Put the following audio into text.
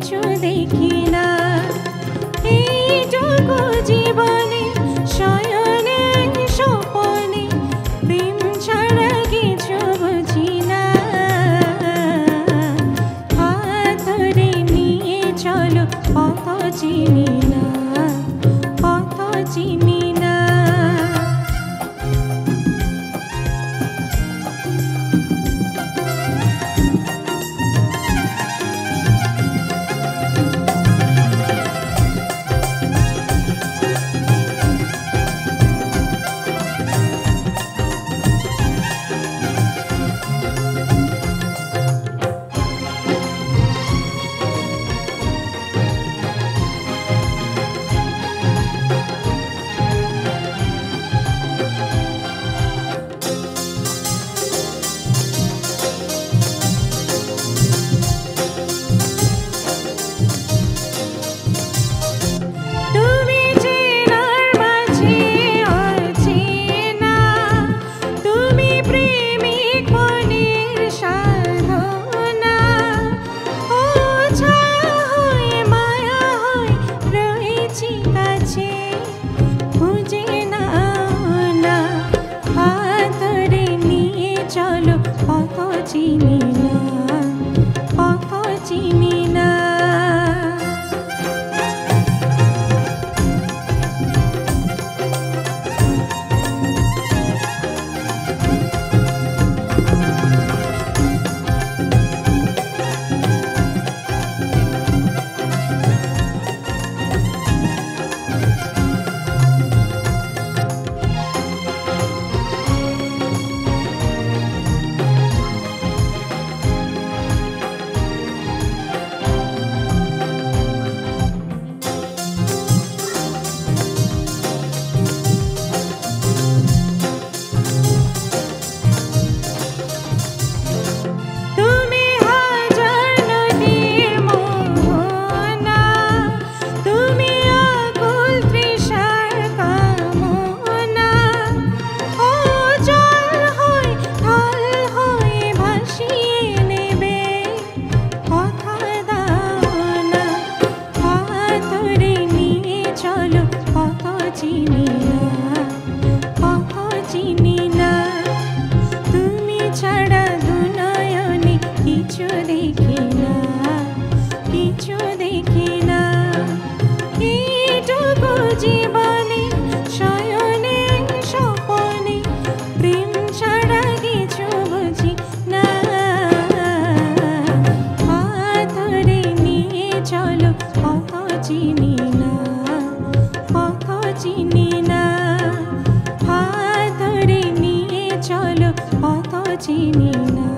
কিছু দেখি না। এইটুকু জীবনে শয়নে স্বপনে প্রেম ছাড়া কিছু বুঝি না। হাত ধরে নিয়ে চলো পথ চিনি না, পথ চিনি না। চিনি না, পথ চিনি না। চিনি না, পথ চিনি না। তুমি ছাড়া দুনয়নে কিছু দেখি না, কিছু দেখি না। এইটুকু জীবনে শয়নে স্বপনে প্রেম ছাড়া কিছু বুঝি না। হাত ধরে নিয়ে চলো পথ চিনি না, পথ চিনি না। হাত ধরে নিয়ে চলো পথ চিনি না।